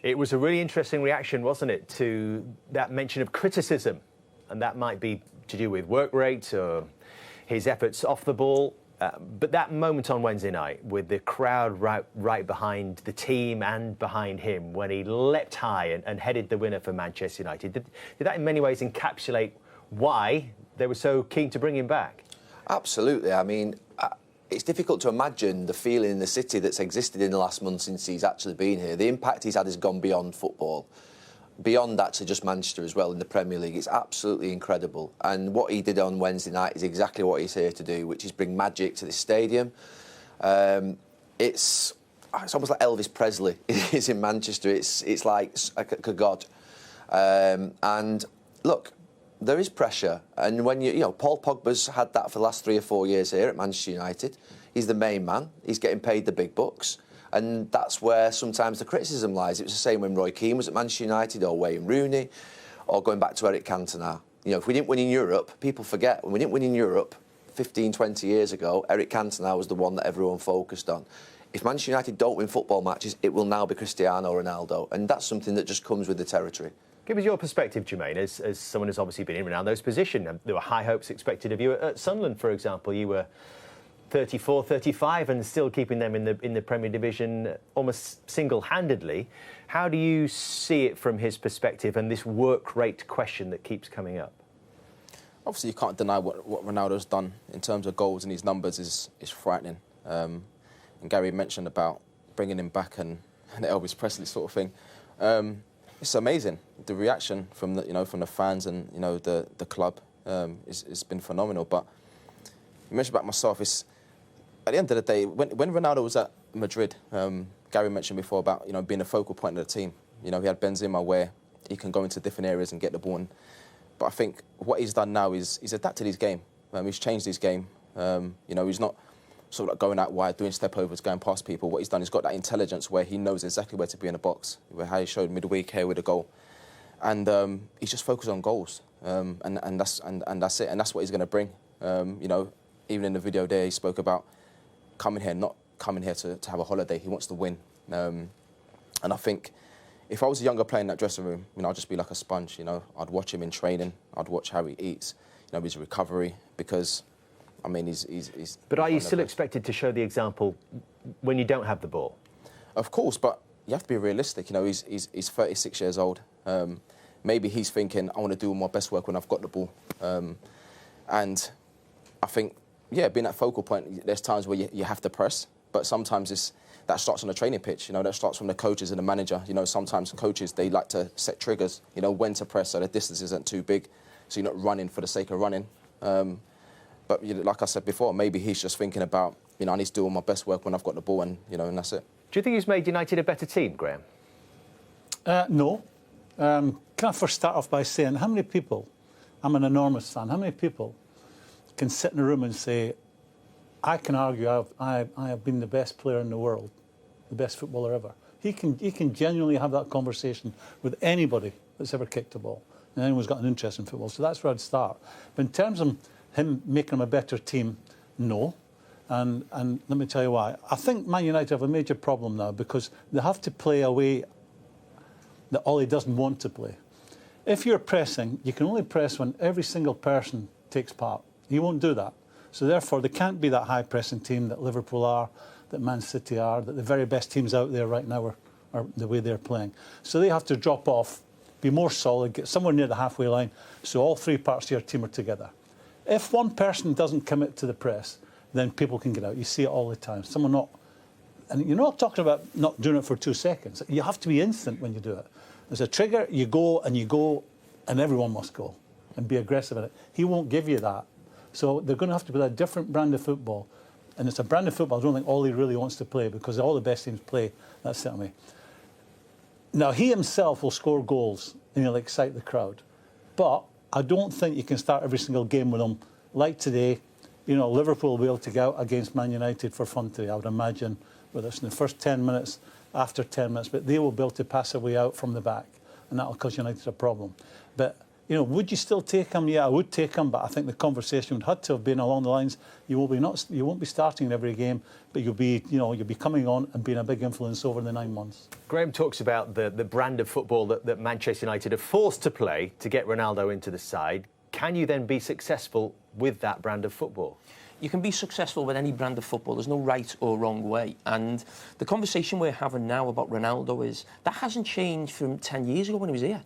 It was a really interesting reaction, wasn't it, to that mention of criticism, and that might be to do with work rate or his efforts off the ball. But that moment on Wednesday night with the crowd right behind the team and behind him when he leapt high and headed the winner for Manchester United, did that in many ways encapsulate why they were so keen to bring him back? Absolutely. I mean, it's difficult to imagine the feeling in the city that's existed in the last month since he's actually been here. The impact he's had has gone beyond football, beyond actually just Manchester as well in the Premier League. It's absolutely incredible. And what he did on Wednesday night is exactly what he's here to do, which is bring magic to this stadium. It's almost like Elvis Presley is in Manchester. It's like a god. And look, there is pressure. And when you know, Paul Pogba's had that for the last 3 or 4 years here at Manchester United. He's the main man. He's getting paid the big bucks. And that's where sometimes the criticism lies. It was the same when Roy Keane was at Manchester United, or Wayne Rooney, or going back to Eric Cantona. You know, if we didn't win in Europe, people forget, when we didn't win in Europe 15, 20 years ago, Eric Cantona was the one that everyone focused on. If Manchester United don't win football matches, it will now be Cristiano Ronaldo. And that's something that just comes with the territory. Give us your perspective, Jermaine, as someone who's obviously been in Ronaldo's position. There were high hopes expected of you at Sunderland, for example. You were 34, 35 and still keeping them in the Premier Division almost single-handedly. How do you see it from his perspective and this work rate question that keeps coming up? Obviously, you can't deny what Ronaldo's done in terms of goals, and his numbers is frightening. And Gary mentioned about bringing him back and the Elvis Presley sort of thing. It's amazing. The reaction from the fans and the club has been phenomenal. But you mentioned about myself. It's at the end of the day, when Ronaldo was at Madrid, Gary mentioned before about being a focal point of the team. He had Benzema where he can go into different areas and get the ball. But I think what he's done now is he's adapted his game. He's changed his game. He's not sort of like going out wide, doing step overs, going past people. What he's done, he's got that intelligence where he knows exactly where to be in the box. How he showed midweek here with a goal, and he's just focused on goals. And that's it. And that's what he's going to bring. Even in the video there, he spoke about coming here, not coming here to have a holiday. He wants to win. And I think if I was a younger player in that dressing room, I'd just be like a sponge. I'd watch him in training. I'd watch how he eats. His recovery, because I mean, he's. But are you still expected to show the example when you don't have the ball? Of course, but you have to be realistic. He's 36 years old. Maybe he's thinking, I want to do my best work when I've got the ball. And I think, being that focal point, there's times where you have to press, but sometimes that starts on the training pitch. That starts from the coaches and the manager. Sometimes coaches, they like to set triggers. When to press so the distance isn't too big, so you're not running for the sake of running. But like I said before, maybe he's just thinking about, I need to do all my best work when I've got the ball, and and that's it. Do you think he's made United a better team, Graeme? No. Can I first start off by saying, how many people, I'm an enormous fan, how many people can sit in a room and say, I can argue I have been the best player in the world, the best footballer ever. He can genuinely have that conversation with anybody that's ever kicked a ball, and anyone's got an interest in football. So that's where I'd start. But in terms of him making them a better team, no. And let me tell you why. I think Man United have a major problem now because they have to play a way that Ollie doesn't want to play. If you're pressing, you can only press when every single person takes part. He won't do that. So therefore, they can't be that high-pressing team that Liverpool are, that Man City are, that the very best teams out there right now are the way they're playing. So they have to drop off, be more solid, get somewhere near the halfway line, so all three parts of your team are together. If one person doesn't commit to the press, then people can get out. You see it all the time. Someone not... And you're not talking about not doing it for 2 seconds. You have to be instant when you do it. There's a trigger, you go, and everyone must go and be aggressive in it. He won't give you that. So they're going to have to play a different brand of football. And it's a brand of football I don't think Ollie really wants to play because all the best teams play that set me. Now, he himself will score goals and he'll excite the crowd. But I don't think you can start every single game with him. Like today, Liverpool will be able to go out against Man United for fun today, I would imagine, whether it's in the first 10 minutes, after 10 minutes, but they will be able to pass their way out from the back, and that will cause United a problem. But You know, would you still take him? Yeah, I would take him, but I think the conversation would have to have been along the lines: you won't be starting every game, but you'll be coming on and being a big influence over the 9 months. Graeme talks about the brand of football that Manchester United are forced to play to get Ronaldo into the side. Can you then be successful with that brand of football? You can be successful with any brand of football. There's no right or wrong way. And the conversation we're having now about Ronaldo is that hasn't changed from 10 years ago when he was here.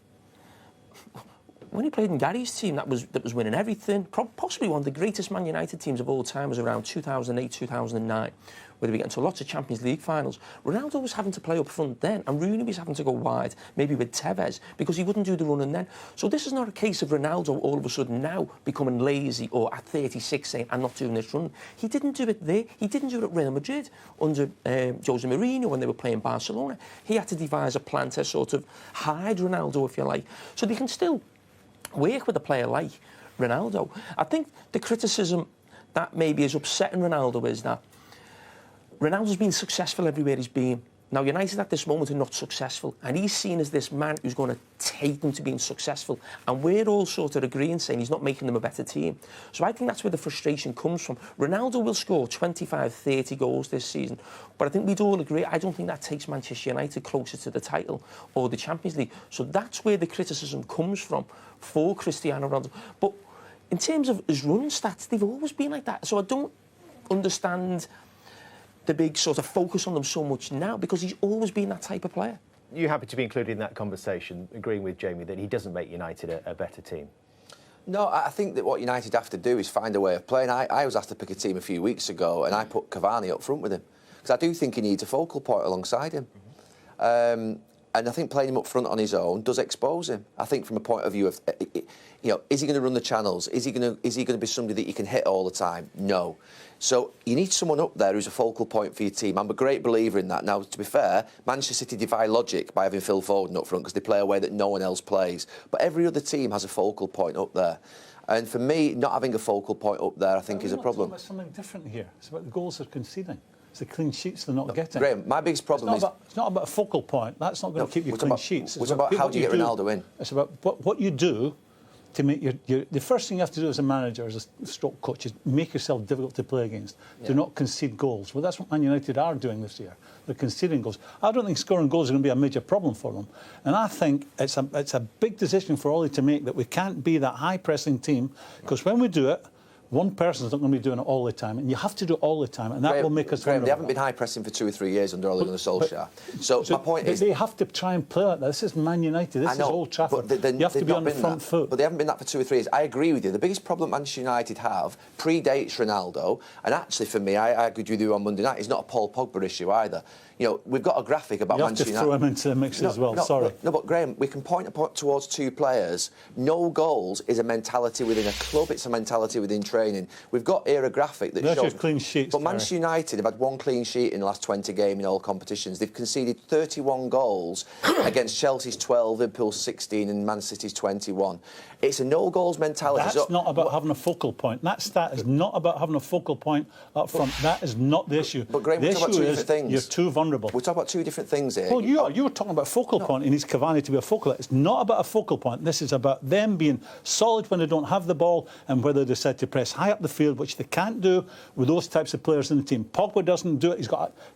When he played in Gary's team, that was winning everything. Possibly one of the greatest Man United teams of all time was around 2008, 2009, where they were getting to lots of Champions League finals. Ronaldo was having to play up front then, and Rooney was having to go wide, maybe with Tevez, because he wouldn't do the running then. So this is not a case of Ronaldo all of a sudden now becoming lazy or at 36 saying, I'm not doing this run. He didn't do it there. He didn't do it at Real Madrid under Jose Mourinho when they were playing Barcelona. He had to devise a plan to sort of hide Ronaldo, if you like. So they can still work with a player like Ronaldo. I think the criticism that maybe is upsetting Ronaldo is that Ronaldo's been successful everywhere he's been. Now, United at this moment are not successful, and he's seen as this man who's going to take them to being successful. And we're all sort of agreeing, saying he's not making them a better team. So I think that's where the frustration comes from. Ronaldo will score 25, 30 goals this season, but I think we'd all agree, I don't think that takes Manchester United closer to the title or the Champions League. So that's where the criticism comes from for Cristiano Ronaldo. But in terms of his run stats, they've always been like that. So I don't understand the big sort of focus on them so much now, because he's always been that type of player. You happy to be included in that conversation, agreeing with Jamie that he doesn't make United a better team? No, I think that what United have to do is find a way of playing. I was asked to pick a team a few weeks ago, and I put Cavani up front with him, because I do think he needs a focal point alongside him. And I think playing him up front on his own does expose him. I think from a point of view of, is he going to run the channels? Is he going to be somebody that you can hit all the time? No. So you need someone up there who's a focal point for your team. I'm a great believer in that. Now, to be fair, Manchester City defy logic by having Phil Foden up front because they play a way that no one else plays. But every other team has a focal point up there. And for me, not having a focal point up there, I think, is a problem. It's something different here. It's about the goals they're conceding. It's the clean sheets they're not getting. Graeme, my biggest problem is... It's not about a focal point. That's not going to keep you clean sheets. It's about how do you get Ronaldo in? It's about what you do to make the first thing you have to do as a manager, as a stroke coach, is make yourself difficult to play against. Yeah. Do not concede goals. Well, that's what Man United are doing this year. They're conceding goals. I don't think scoring goals is going to be a major problem for them. And I think it's a big decision for Ollie to make, that we can't be that high-pressing team, because when we do it, one person's not going to be doing it all the time, and you have to do it all the time, and that will make us Graeme, they haven't been high-pressing for 2 or 3 years under Ole Gunnar Solskjaer. So my point is... They have to try and play like that. This is Man United. This is Old Trafford. You have to be on the front foot. But they haven't been that for 2 or 3 years. I agree with you. The biggest problem Manchester United have predates Ronaldo, and actually, for me, I argued with you on Monday night, it's not a Paul Pogba issue either. We've got a graphic about Manchester United. You have to throw him into the mix as well, sorry. No, but Graeme, we can point towards 2 players. No goals is a mentality within a club, it's a mentality within training. We've got here a graphic that shows... clean sheets, but Manchester United have had 1 clean sheet in the last 20 games in all competitions. They've conceded 31 goals against Chelsea's 12, Liverpool's 16 and Man City's 21. It's a no-goals mentality. That's not about having a focal point. That stat is not about having a focal point up front. That is not the issue. But Graeme, we're talking about 2 different things. You're too vulnerable. We're talking about 2 different things here. Well, you were talking about focal point. He needs Cavani to be a focal point. It's not about a focal point. This is about them being solid when they don't have the ball, and whether they decide to press high up the field, which they can't do with those types of players in the team. Pogba doesn't do it.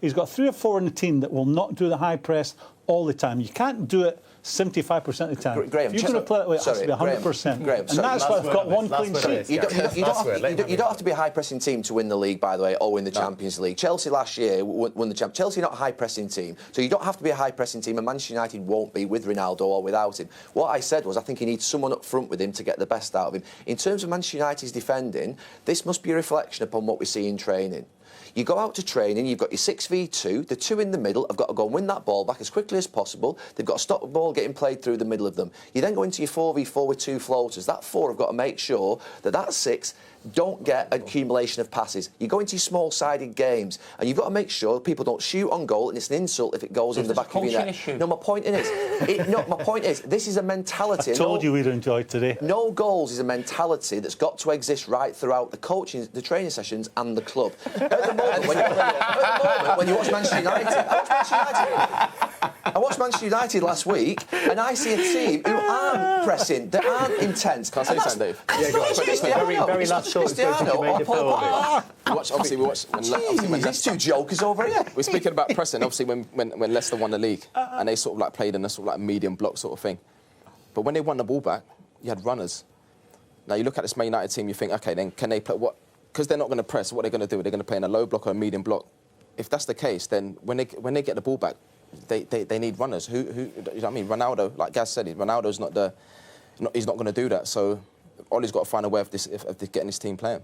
He's got 3 or 4 in the team that will not do the high press all the time. You can't do it 75% of the time. Graeme, if you're going to play it, it has to be 100%. Graeme, and that's why I've got 1 clean sheet. You don't have to be a high-pressing team to win the league, by the way, or win the Champions League. Chelsea last year won the Champions. Chelsea not a high-pressing team, so you don't have to be a high-pressing team, and Manchester United won't be with Ronaldo or without him. What I said was I think he needs someone up front with him to get the best out of him. In terms of Manchester United's defending, this must be a reflection upon what we see in training. You go out to training, you've got your 6v2, the 2 in the middle have got to go and win that ball back as quickly as possible. They've got to stop the ball getting played through the middle of them. You then go into your 4v4 with 2 floaters. That 4 have got to make sure that 6 don't get an accumulation of passes. You go into your small-sided games, and you've got to make sure that people don't shoot on goal, and it's an insult if it goes in the back of your net. No, my point is, this is a mentality. I told you we'd enjoy today. No goals is a mentality that's got to exist right throughout the coaching, the training sessions, and the club. At the moment, when you watch Manchester United, I watched Manchester United last week, and I see a team who aren't pressing, that aren't intense. Can I say something, Dave? Yeah, go on. Very last thought. Cristiano or Paul Pogba. Obviously, we watched. When These two jokers over here. we're speaking about pressing. Obviously, when Leicester won the league, and they sort of like played in a sort of like medium block sort of thing. But when they won the ball back, you had runners. Now you look at this Man United team, you think, okay, then can they play what? Because they're not going to press. What are they going to do? They're going to play in a low block or a medium block. If that's the case, then when they get the ball back, they need runners. Who you know what I mean? Ronaldo, like Gaz said, Ronaldo's he's not going to do that. So Ollie's got to find a way of getting his team playing.